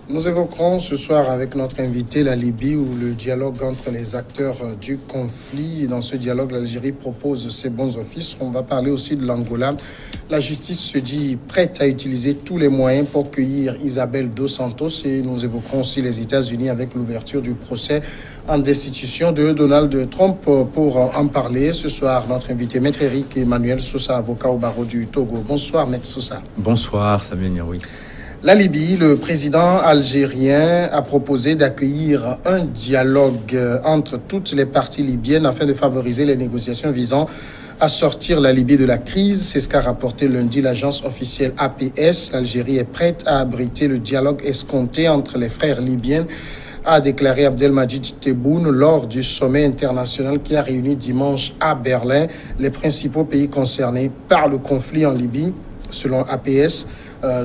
Nous évoquerons ce soir avec notre invité la Libye ou le dialogue entre les acteurs du conflit. Et dans ce dialogue, l'Algérie propose ses bons offices. On va parler aussi de l'Angola. La justice se dit prête à utiliser tous les moyens pour cueillir Isabel Dos Santos. Et nous évoquerons aussi les États-Unis avec l'ouverture du procès en destitution de Donald Trump. Pour en parler ce soir, notre invité, Maître Eric Emmanuel Sosa, avocat au barreau du Togo. Bonsoir, Maître Sosa. Bonsoir, Samuel Niaoui. La Libye, le président algérien a proposé d'accueillir un dialogue entre toutes les parties libyennes afin de favoriser les négociations visant à sortir la Libye de la crise. C'est ce qu'a rapporté lundi l'agence officielle APS. L'Algérie est prête à abriter le dialogue escompté entre les frères libyens, a déclaré Abdelmadjid Tebboune lors du sommet international qui a réuni dimanche à Berlin les principaux pays concernés par le conflit en Libye. Selon APS,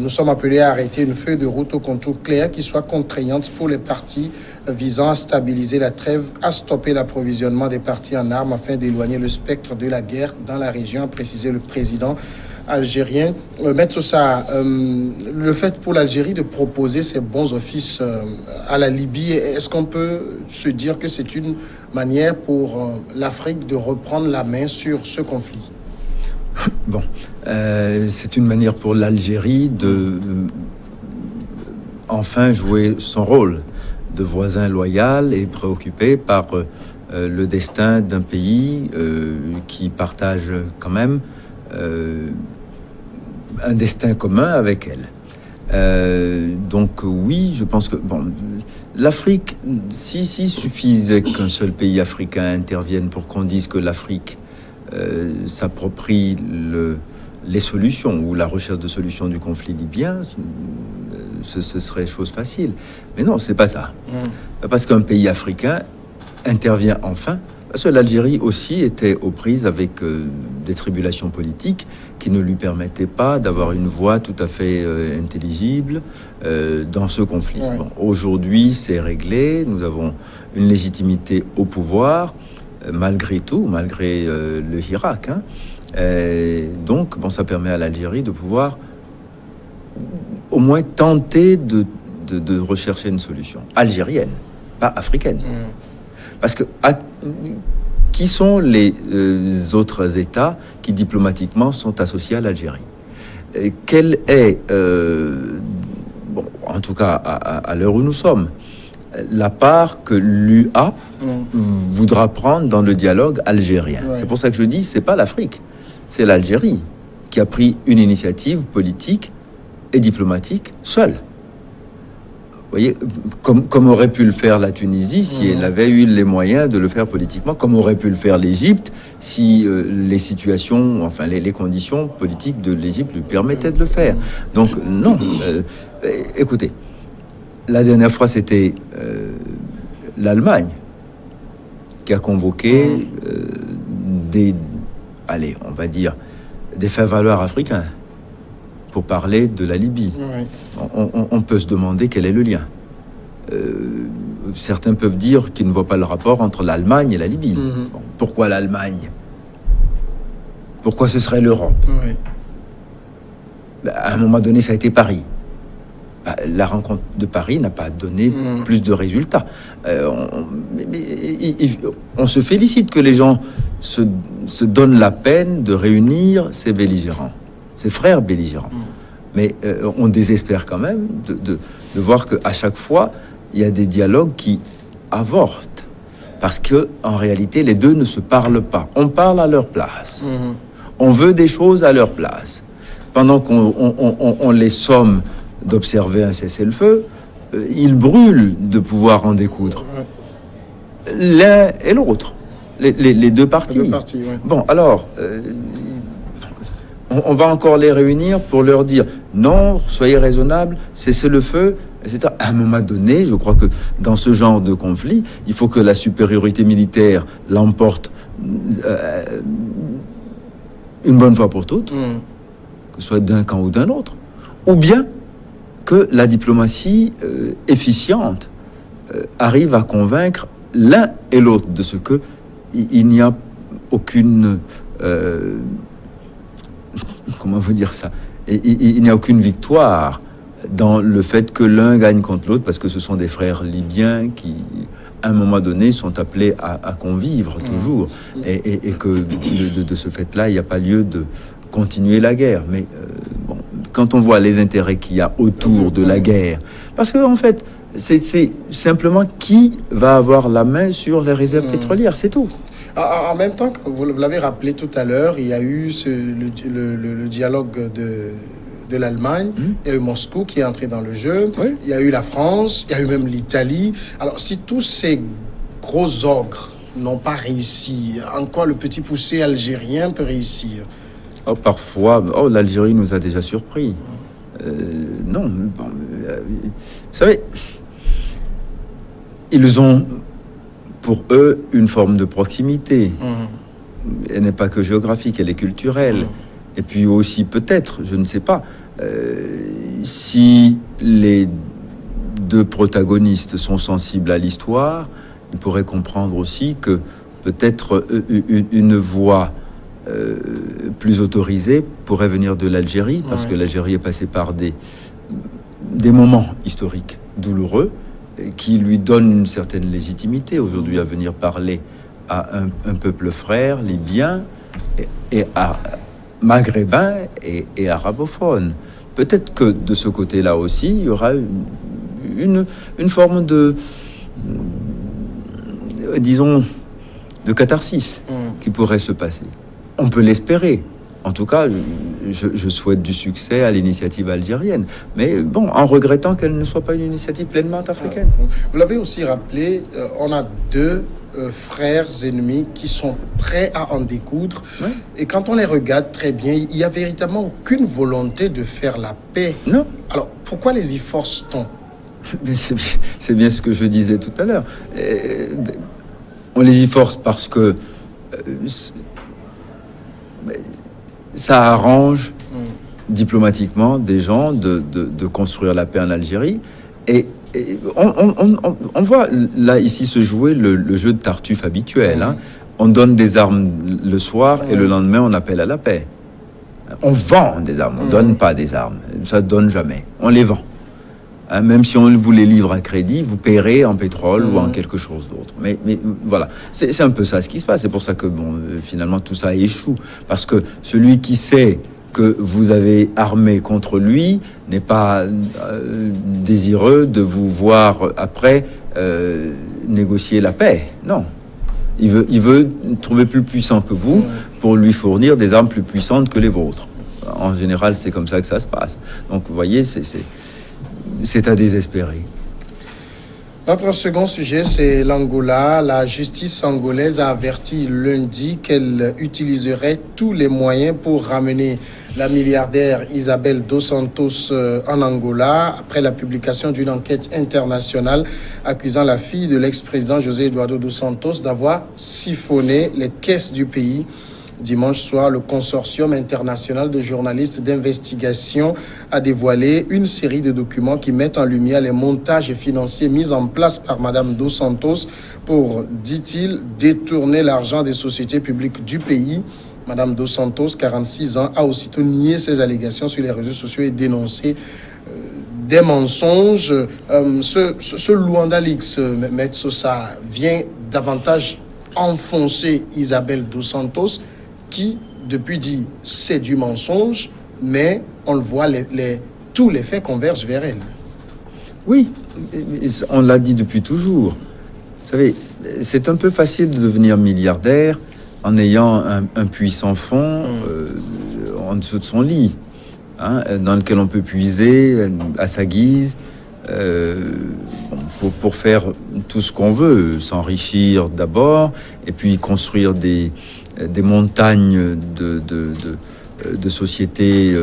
nous sommes appelés à arrêter une feuille de route au contour clair qui soit contraignante pour les parties visant à stabiliser la trêve, à stopper l'approvisionnement des parties en armes afin d'éloigner le spectre de la guerre dans la région, a précisé le président algérien. Maître Sosa, le fait pour l'Algérie de proposer ses bons offices à la Libye, est-ce qu'on peut se dire que c'est une manière pour l'Afrique de reprendre la main sur ce conflit ? Bon, c'est une manière pour l'Algérie de enfin jouer son rôle de voisin loyal et préoccupé par le destin d'un pays qui partage quand même un destin commun avec elle. Donc oui, je pense que l'Afrique, si suffisait qu'un seul pays africain intervienne pour qu'on dise que l'Afrique s'approprie les solutions ou la recherche de solutions du conflit libyen, ce serait chose facile. Mais non, c'est pas ça. Parce qu'un pays africain intervient enfin, parce que l'Algérie aussi était aux prises avec des tribulations politiques qui ne lui permettaient pas d'avoir une voix tout à fait intelligible dans ce conflit. Ouais. Bon, aujourd'hui, c'est réglé. Nous avons une légitimité au pouvoir. Malgré tout, malgré le Irak. Donc, ça permet à l'Algérie de pouvoir au moins tenter de rechercher une solution algérienne, pas africaine. Parce que qui sont les autres États qui diplomatiquement sont associés à l'Algérie? Quel est, en tout cas à l'heure où nous sommes, la part que l'UA voudra prendre dans le dialogue algérien. Ouais. C'est pour ça que je dis, c'est pas l'Afrique, c'est l'Algérie qui a pris une initiative politique et diplomatique seule. Vous voyez, comme aurait pu le faire la Tunisie si elle avait eu les moyens de le faire politiquement, comme aurait pu le faire l'Égypte si les situations, enfin les conditions politiques de l'Égypte lui permettaient de le faire. Donc non, écoutez, la dernière fois, c'était l'Allemagne qui a convoqué on va dire, des faire-valoir africains pour parler de la Libye. On peut se demander quel est le lien. Certains peuvent dire qu'ils ne voient pas le rapport entre l'Allemagne et la Libye. Pourquoi l'Allemagne? Pourquoi ce serait l'Europe? À un moment donné, ça a été Paris. La rencontre de Paris n'a pas donné plus de résultats. On se félicite que les gens se donnent la peine de réunir ces belligérants, ces frères belligérants. Mais on désespère quand même de voir qu'à chaque fois, il y a des dialogues qui avortent. Parce que en réalité, les deux ne se parlent pas. On parle à leur place. On veut des choses à leur place. Pendant qu'on les somme d'observer un cessez-le-feu, ils brûlent de pouvoir en découdre. L'un et l'autre, les deux parties. Bon, alors, on va encore les réunir pour leur dire non, soyez raisonnables, cessez-le-feu, etc. À un moment donné, je crois que dans ce genre de conflit, il faut que la supériorité militaire l'emporte une bonne fois pour toutes, que ce soit d'un camp ou d'un autre, ou bien que la diplomatie efficiente arrive à convaincre l'un et l'autre de ce que il n'y a aucune comment vous dire ça, il n'y a aucune victoire dans le fait que l'un gagne contre l'autre, parce que ce sont des frères libyens qui, à un moment donné, sont appelés à convivre toujours, et que de ce fait-là, il n'y a pas lieu de continuer la guerre. Mais bon, quand on voit les intérêts qu'il y a autour de la guerre, parce que en fait, c'est simplement qui va avoir la main sur les réserves pétrolières, c'est tout. En même temps, vous l'avez rappelé tout à l'heure, il y a eu le dialogue de l'Allemagne, il y a eu Moscou qui est entré dans le jeu, il y a eu la France, il y a eu même l'Italie. Alors, si tous ces gros ogres n'ont pas réussi, en quoi le petit poussé algérien peut réussir? Parfois, l'Algérie nous a déjà surpris. Non, bon, vous savez, ils ont pour eux une forme de proximité. Elle n'est pas que géographique, elle est culturelle. Et puis aussi peut-être, je ne sais pas, si les deux protagonistes sont sensibles à l'histoire, ils pourraient comprendre aussi que peut-être une voix plus autorisée pourrait venir de l'Algérie, parce que l'Algérie est passée par des moments historiques douloureux qui lui donnent une certaine légitimité aujourd'hui à venir parler à un peuple frère libyen et à maghrébin et arabophone. Peut-être que de ce côté-là aussi, il y aura une forme de, disons, de catharsis qui pourrait se passer. On peut l'espérer. En tout cas, je souhaite du succès à l'initiative algérienne. Mais bon, en regrettant qu'elle ne soit pas une initiative pleinement africaine. Vous l'avez aussi rappelé, on a deux frères ennemis qui sont prêts à en découdre. Et quand on les regarde très bien, il n'y a véritablement aucune volonté de faire la paix. Non. Alors, pourquoi les y force-t-on? Mais c'est bien ce que je disais tout à l'heure. On les y force parce que ça arrange diplomatiquement des gens de construire la paix en Algérie. Et on voit là, ici, se jouer le jeu de Tartuffe habituel. On donne des armes le soir et le lendemain, on appelle à la paix. On vend des armes, on ne donne pas des armes. Ça ne donne jamais. On les vend. Même si on vous les livre à crédit, vous paierez en pétrole ou en quelque chose d'autre. Mais voilà, c'est un peu ça ce qui se passe. C'est pour ça que finalement tout ça échoue. Parce que celui qui sait que vous avez armé contre lui n'est pas désireux de vous voir après négocier la paix. Non. Il veut trouver plus puissant que vous pour lui fournir des armes plus puissantes que les vôtres. En général, c'est comme ça que ça se passe. Donc, vous voyez, c'est à désespérer. Notre second sujet, c'est l'Angola. La justice angolaise a averti lundi qu'elle utiliserait tous les moyens pour ramener la milliardaire Isabel dos Santos en Angola, après la publication d'une enquête internationale accusant la fille de l'ex-président José Eduardo dos Santos d'avoir siphonné les caisses du pays. Dimanche soir, le consortium international de journalistes d'investigation a dévoilé une série de documents qui mettent en lumière les montages financiers mis en place par Madame dos Santos pour, dit-il, détourner l'argent des sociétés publiques du pays. Madame dos Santos, 46 ans, a aussitôt nié ces allégations sur les réseaux sociaux et dénoncé des mensonges. Ce Luanda Leaks, Maître Sosa, vient davantage enfoncer Isabel dos Santos, qui, depuis, dit c'est du mensonge, mais on le voit, tous les faits convergent vers elle. Oui, on l'a dit depuis toujours. Vous savez, c'est un peu facile de devenir milliardaire en ayant un puissant fonds en dessous de son lit, dans lequel on peut puiser à sa guise pour faire tout ce qu'on veut, s'enrichir d'abord, et puis construire des montagnes de sociétés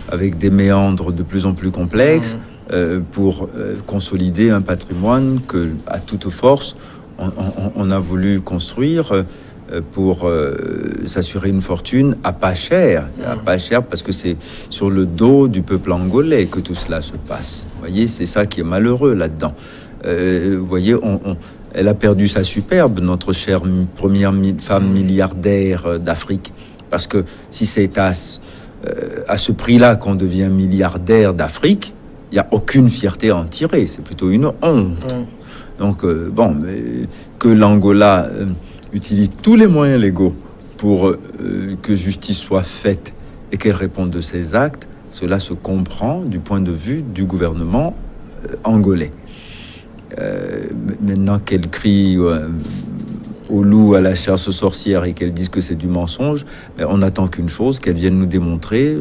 avec des méandres de plus en plus complexes pour consolider un patrimoine que, à toute force, on a voulu construire pour s'assurer une fortune à pas cher, parce que c'est sur le dos du peuple angolais que tout cela se passe. Vous voyez, c'est ça qui est malheureux là-dedans. Vous voyez, elle a perdu sa superbe, notre chère première femme milliardaire d'Afrique, parce que si c'est à ce prix-là qu'on devient milliardaire d'Afrique, Il n'y a aucune fierté à en tirer, c'est plutôt une honte. Donc, mais que l'Angola utilise tous les moyens légaux pour que justice soit faite et qu'elle réponde de ses actes, cela se comprend du point de vue du gouvernement angolais. Maintenant qu'elle crie au loup, à la chasse aux sorcières et qu'elle dise que c'est du mensonge, mais on n'attend qu'une chose, qu'elle vienne nous démontrer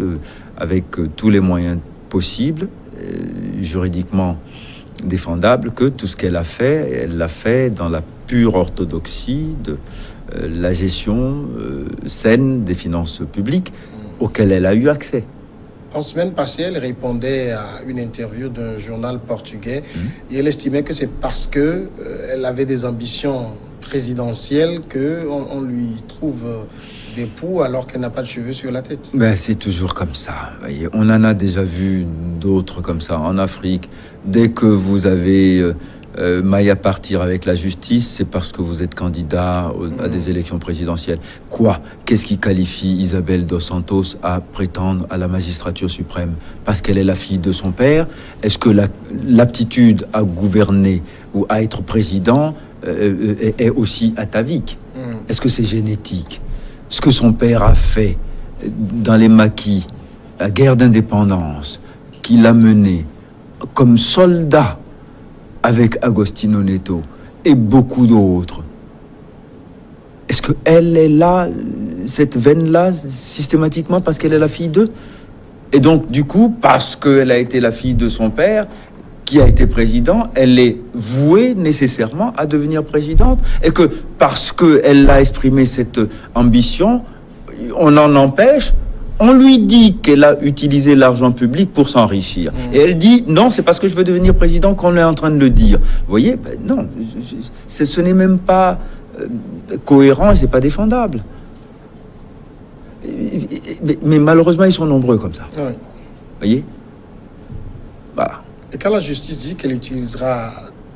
avec tous les moyens possibles, juridiquement défendables, que tout ce qu'elle a fait, elle l'a fait dans la pure orthodoxie de la gestion saine des finances publiques auxquelles elle a eu accès. En semaine passée, elle répondait à une interview d'un journal portugais et elle estimait que c'est parce que elle avait des ambitions présidentielles qu'on lui trouve d'époux alors qu'elle n'a pas de cheveux sur la tête. Ben, c'est toujours comme ça. Voyez. On en a déjà vu d'autres comme ça en Afrique. Dès que vous avez maille à partir avec la justice, c'est parce que vous êtes candidat à des élections présidentielles. Quoi? Qu'est-ce qui qualifie Isabel dos Santos à prétendre à la magistrature suprême? Parce qu'elle est la fille de son père? Est-ce que l'aptitude à gouverner ou à être président est aussi atavique? Est-ce que c'est génétique? Ce que son père a fait dans les maquis, la guerre d'indépendance, qu'il a menée comme soldat avec Agostinho Neto et beaucoup d'autres. Est-ce qu'elle est là, cette veine-là, systématiquement parce qu'elle est la fille d'eux? Et donc, du coup, parce qu'elle a été la fille de son père, qui a été président, elle est vouée nécessairement à devenir présidente. Et que parce qu'elle a exprimé cette ambition, on en empêche. On lui dit qu'elle a utilisé l'argent public pour s'enrichir. Et elle dit, non, c'est parce que je veux devenir président qu'on est en train de le dire. Vous voyez, non, ce n'est même pas cohérent et c'est pas défendable. Mais malheureusement, ils sont nombreux comme ça. Oui. Vous voyez? Voilà. Et quand la justice dit qu'elle utilisera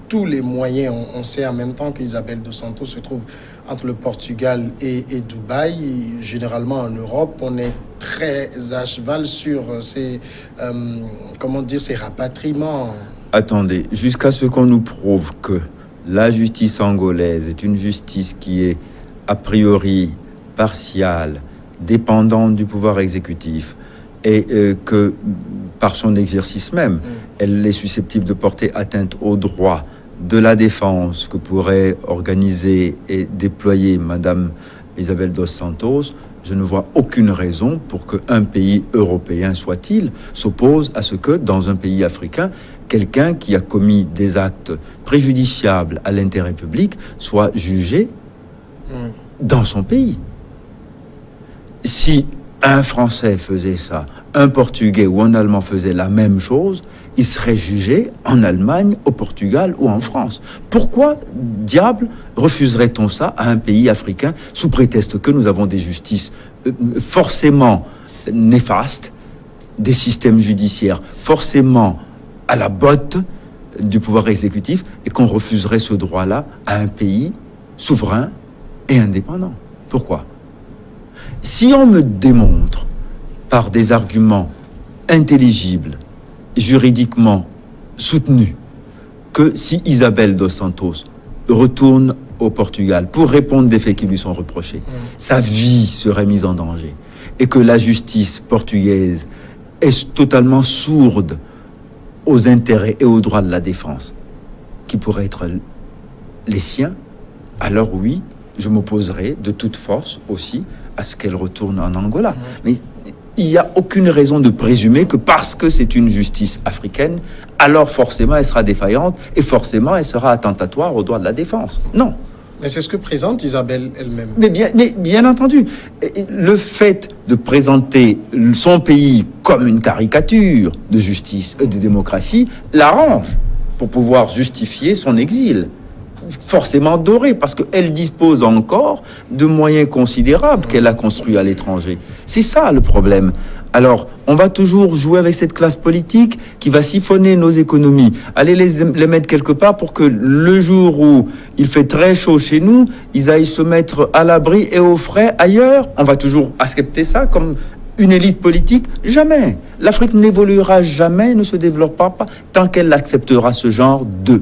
tous les moyens, on sait en même temps qu'Isabel dos Santos se trouve entre le Portugal et Dubaï. Généralement en Europe, on est très à cheval sur ces rapatriements. Attendez, jusqu'à ce qu'on nous prouve que la justice angolaise est une justice qui est a priori partiale, dépendante du pouvoir exécutif, et que par son exercice même, elle est susceptible de porter atteinte aux droits de la défense que pourrait organiser et déployer Madame Isabel dos Santos, je ne vois aucune raison pour qu'un pays européen soit-il s'oppose à ce que, dans un pays africain, quelqu'un qui a commis des actes préjudiciables à l'intérêt public soit jugé dans son pays. Si un Français faisait ça, un Portugais ou un Allemand faisait la même chose, il serait jugé en Allemagne, au Portugal ou en France. Pourquoi, diable, refuserait-on ça à un pays africain sous prétexte que nous avons des justices forcément néfastes, des systèmes judiciaires forcément à la botte du pouvoir exécutif et qu'on refuserait ce droit-là à un pays souverain et indépendant? Pourquoi? Si on me démontre par des arguments intelligibles, juridiquement soutenus, que si Isabel dos Santos retourne au Portugal pour répondre des faits qui lui sont reprochés, sa vie serait mise en danger, et que la justice portugaise est totalement sourde aux intérêts et aux droits de la défense, qui pourraient être les siens, alors oui, je m'opposerai de toute force aussi à ce qu'elle retourne en Angola. Mais il n'y a aucune raison de présumer que parce que c'est une justice africaine, alors forcément elle sera défaillante et forcément elle sera attentatoire aux droits de la défense. Non. Mais c'est ce que présente Isabel elle-même. Mais bien entendu, le fait de présenter son pays comme une caricature de justice et de démocratie l'arrange pour pouvoir justifier son exil. Forcément dorée, parce qu'elle dispose encore de moyens considérables qu'elle a construits à l'étranger. C'est ça le problème. Alors, on va toujours jouer avec cette classe politique qui va siphonner nos économies, aller les mettre quelque part pour que le jour où il fait très chaud chez nous, ils aillent se mettre à l'abri et au frais ailleurs. On va toujours accepter ça comme une élite politique? Jamais. L'Afrique n'évoluera jamais, ne se développera pas tant qu'elle acceptera ce genre de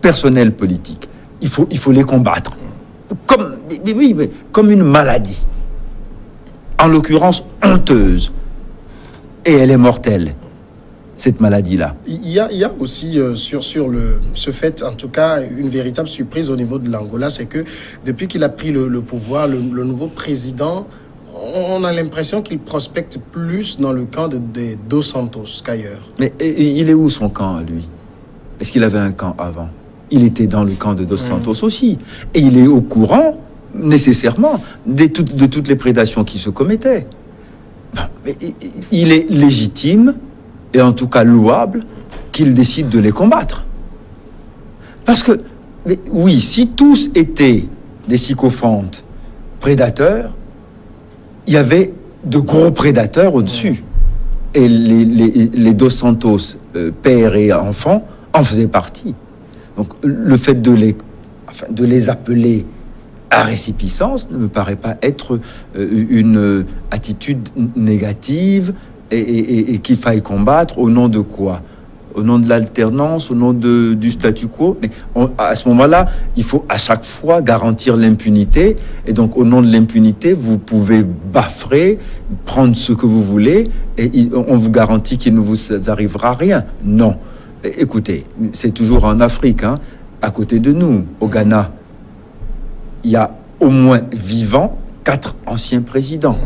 personnel politique. Il faut les combattre. Comme une maladie. En l'occurrence, honteuse. Et elle est mortelle, cette maladie-là. Il y a aussi sur ce fait, en tout cas, une véritable surprise au niveau de l'Angola, c'est que depuis qu'il a pris le pouvoir, le nouveau président, on a l'impression qu'il prospecte plus dans le camp de Dos Santos qu'ailleurs. Mais il est où son camp, lui? Est-ce qu'il avait un camp avant? Il était dans le camp de Dos Santos aussi. Et il est au courant, nécessairement, de toutes les prédations qui se commettaient. Mais il est légitime, et en tout cas louable, qu'il décide de les combattre. Parce que, oui, si tous étaient des sycophantes prédateurs, il y avait de gros prédateurs au-dessus. Et les Dos Santos, père et enfant, en faisaient partie. Donc le fait de les appeler à récipiscence ne me paraît pas être une attitude négative et qu'il faille combattre au nom de quoi? Au nom de l'alternance, au nom du statu quo. Mais à ce moment-là, il faut à chaque fois garantir l'impunité. Et donc, au nom de l'impunité, vous pouvez bafrer, prendre ce que vous voulez, et on vous garantit qu'il ne vous arrivera rien. Non. Écoutez, c'est toujours en Afrique, hein, à côté de nous, au Ghana. Il y a au moins vivants 4 anciens présidents.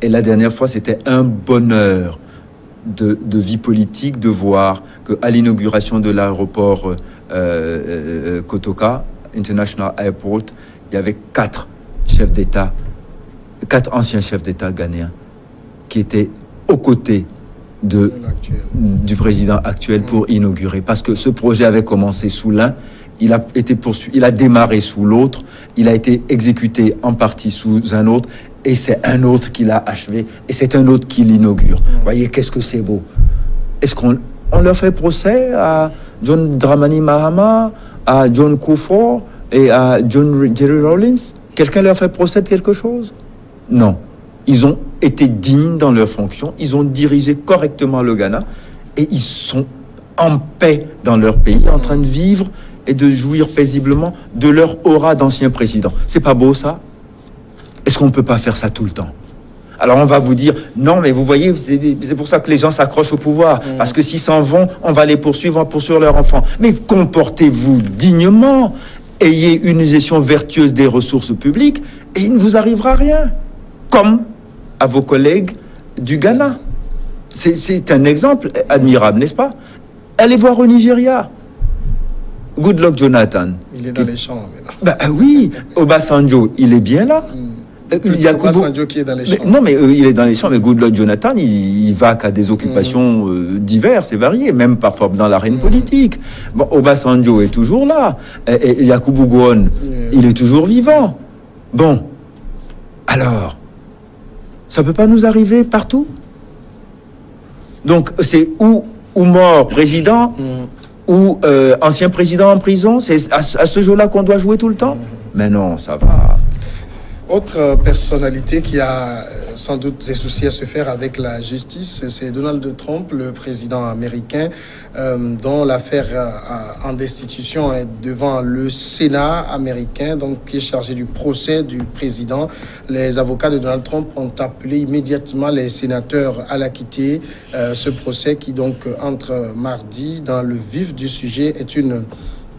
Et la dernière fois, c'était un bonheur de vie politique de voir qu'à l'inauguration de l'aéroport Kotoka International Airport, il y avait 4 anciens chefs d'État ghanéens qui étaient aux côtés du président actuel pour inaugurer. Parce que ce projet avait commencé sous l'un, il a été poursuivi, il a démarré sous l'autre, il a été exécuté en partie sous un autre, et c'est un autre qui l'a achevé, et c'est un autre qui l'inaugure. Voyez, qu'est-ce que c'est beau. Est-ce qu'on leur fait procès à John Dramani Mahama, à John Kufuor et à Jerry Rawlings? Quelqu'un leur fait procès de quelque chose? Non. Ils ont été dignes dans leurs fonctions, ils ont dirigé correctement le Ghana, et ils sont en paix dans leur pays, en train de vivre et de jouir paisiblement de leur aura d'anciens présidents. C'est pas beau, ça? Est-ce qu'on ne peut pas faire ça tout le temps? Alors on va vous dire, non, mais vous voyez, c'est pour ça que les gens s'accrochent au pouvoir. Parce que s'ils s'en vont, on va les poursuivre, on va poursuivre leurs enfants. Mais comportez-vous dignement, ayez une gestion vertueuse des ressources publiques, et il ne vous arrivera rien. Comme à vos collègues du Ghana. C'est un exemple admirable, n'est-ce pas? Allez voir au Nigeria. Goodluck Jonathan. Il est dans les champs maintenant. Bah oui, Obasanjo, il est bien là. Obasanjo qui est dans les champs. Non, mais il est dans les champs, mais Goodluck Jonathan, il va qu'à des occupations diverses et variées, même parfois dans l'arène politique. Bon, Obasanjo est toujours là. Et Yakubu Gowon, il est toujours vivant. Bon, alors, ça peut pas nous arriver partout? Donc, c'est ou mort président, ou ancien président en prison. C'est à ce jeu-là qu'on doit jouer tout le temps? Mais non, ça va. Autre personnalité qui a sans doute des soucis à se faire avec la justice, c'est Donald Trump, le président américain, dont l'affaire en destitution est devant le Sénat américain, donc qui est chargé du procès du président. Les avocats de Donald Trump ont appelé immédiatement les sénateurs à l'acquitter. Ce procès qui donc entre mardi dans le vif du sujet est une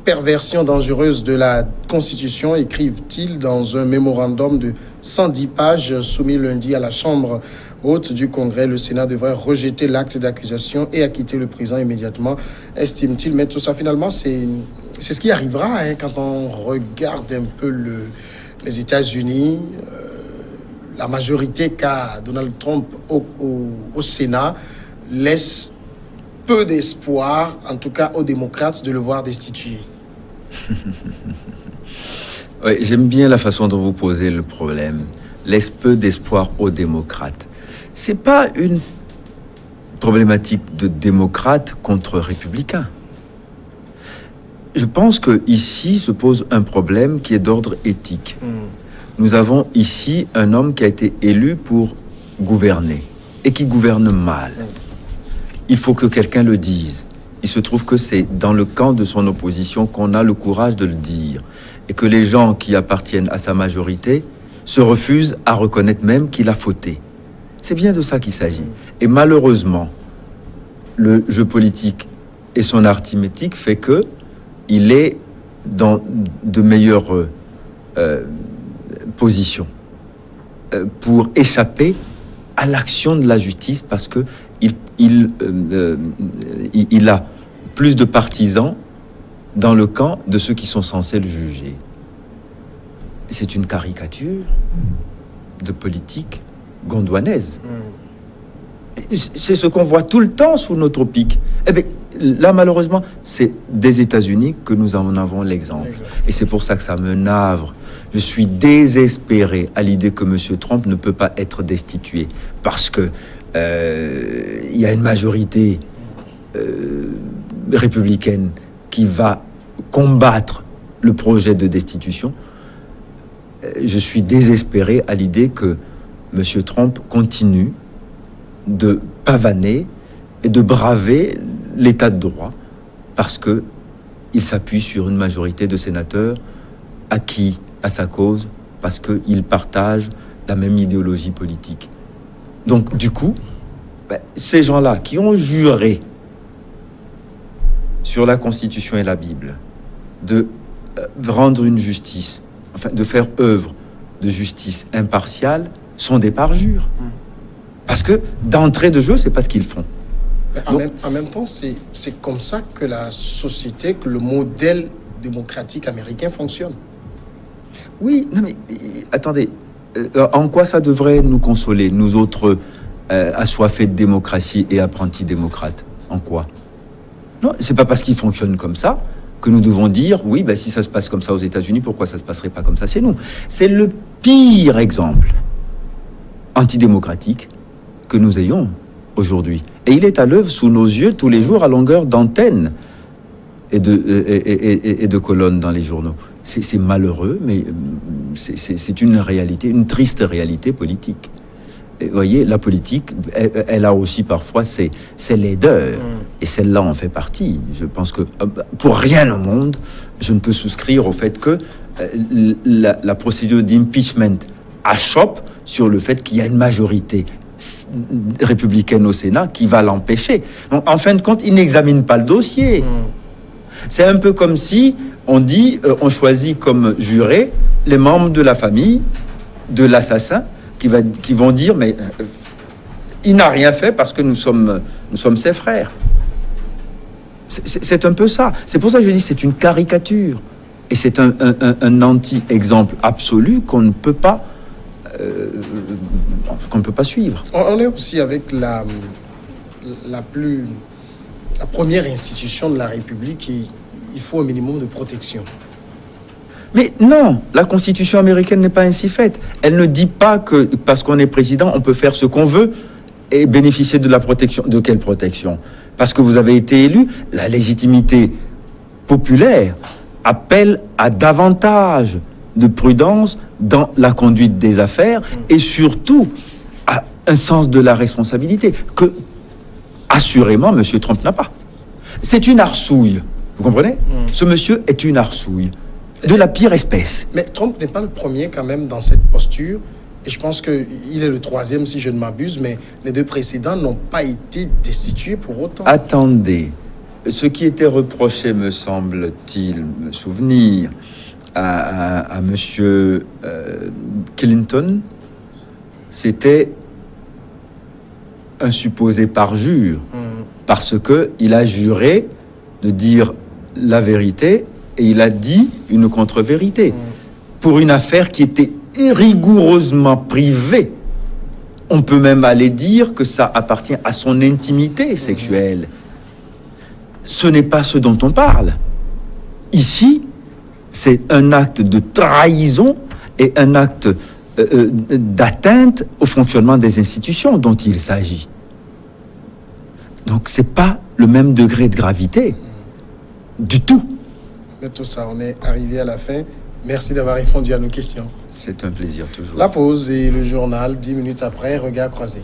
perversion dangereuse de la Constitution, écrivent-ils dans un mémorandum de 110 pages soumis lundi à la Chambre haute du Congrès. Le Sénat devrait rejeter l'acte d'accusation et acquitter le président immédiatement, estime-t-il. Mais tout ça, finalement, c'est ce qui arrivera quand on regarde un peu les États-Unis. La majorité qu'a Donald Trump au Sénat laisse peu d'espoir, en tout cas aux démocrates, de le voir destitué. Oui, j'aime bien la façon dont vous posez le problème. Laisse peu d'espoir aux démocrates. C'est pas une problématique de démocrates contre républicains. Je pense que ici se pose un problème qui est d'ordre éthique. Nous avons ici un homme qui a été élu pour gouverner. et qui gouverne mal. Il faut que quelqu'un le dise. Il se trouve que c'est dans le camp de son opposition qu'on a le courage de le dire. Et que les gens qui appartiennent à sa majorité se refusent à reconnaître même qu'il a fauté. C'est bien de ça qu'il s'agit. Et malheureusement, le jeu politique et son arithmétique fait que il est dans de meilleures positions pour échapper à l'action de la justice parce que il a plus de partisans dans le camp de ceux qui sont censés le juger. C'est une caricature de politique gondouanaise. C'est ce qu'on voit tout le temps sous nos tropiques. Eh bien, là, malheureusement, c'est des États-Unis que nous en avons l'exemple. Et c'est pour ça que ça me navre. Je suis désespéré à l'idée que M. Trump ne peut pas être destitué. Parce que il y a une majorité républicaine qui va combattre le projet de destitution. Je suis désespéré à l'idée que M. Trump continue de pavaner et de braver l'état de droit parce que il s'appuie sur une majorité de sénateurs acquis à sa cause parce qu'ils partagent la même idéologie politique. Donc, du coup, ces gens-là qui ont juré sur la Constitution et la Bible de rendre une justice, enfin, de faire œuvre de justice impartiale, sont des parjures. Parce que d'entrée de jeu, c'est pas ce qu'ils font. En même temps, c'est comme ça que la société, que le modèle démocratique américain fonctionne. Oui, non mais attendez, en quoi ça devrait nous consoler, nous autres assoiffés de démocratie et apprentis démocrates? En quoi? Non, c'est pas parce qu'ils fonctionnent comme ça que nous devons dire, oui, ben, si ça se passe comme ça aux États-Unis, pourquoi ça se passerait pas comme ça chez nous? C'est le pire exemple antidémocratique que nous ayons aujourd'hui. Et il est à l'œuvre sous nos yeux tous les jours à longueur d'antennes et de colonnes dans les journaux. C'est malheureux, mais c'est une réalité, une triste réalité politique. Et vous voyez, la politique, elle a aussi parfois ses laideurs. Et celle-là en fait partie. Je pense que pour rien au monde, je ne peux souscrire au fait que la procédure d'impeachment achoppe sur le fait qu'il y a une majorité républicaine au Sénat qui va l'empêcher. Donc, en fin de compte, il n'examine pas le dossier. C'est un peu comme si on dit, on choisit comme juré les membres de la famille de l'assassin qui vont dire, mais il n'a rien fait parce que nous sommes ses frères. C'est un peu ça. C'est pour ça que je dis c'est une caricature. Et c'est un anti-exemple absolu qu'on ne peut pas suivre. On est aussi avec la première institution de la République et il faut un minimum de protection. Mais non, la Constitution américaine n'est pas ainsi faite. Elle ne dit pas que parce qu'on est président, on peut faire ce qu'on veut et bénéficier de la protection. De quelle protection? Parce que vous avez été élu, la légitimité populaire appelle à davantage de prudence dans la conduite des affaires et surtout à un sens de la responsabilité que, assurément, M. Trump n'a pas. C'est une arsouille. Vous comprenez? Ce monsieur est une arsouille de la pire espèce. Mais Trump n'est pas le premier quand même dans cette posture. Et je pense qu'il est le troisième, si je ne m'abuse, mais les deux précédents n'ont pas été destitués pour autant. Attendez. Ce qui était reproché, me semble-t-il, me souvenir, à M. Clinton, c'était un supposé parjure, parce qu'il a juré de dire la vérité et il a dit une contre-vérité pour une affaire qui était rigoureusement privée. On peut même aller dire que ça appartient à son intimité sexuelle. Ce n'est pas ce dont on parle. Ici, c'est un acte de trahison et un acte d'atteinte au fonctionnement des institutions dont il s'agit. Donc, c'est pas le même degré de gravité du tout. Mais tout ça, on est arrivé à la fin. Merci d'avoir répondu à nos questions. C'est un plaisir toujours. La pause et le journal, 10 minutes après, regard croisé.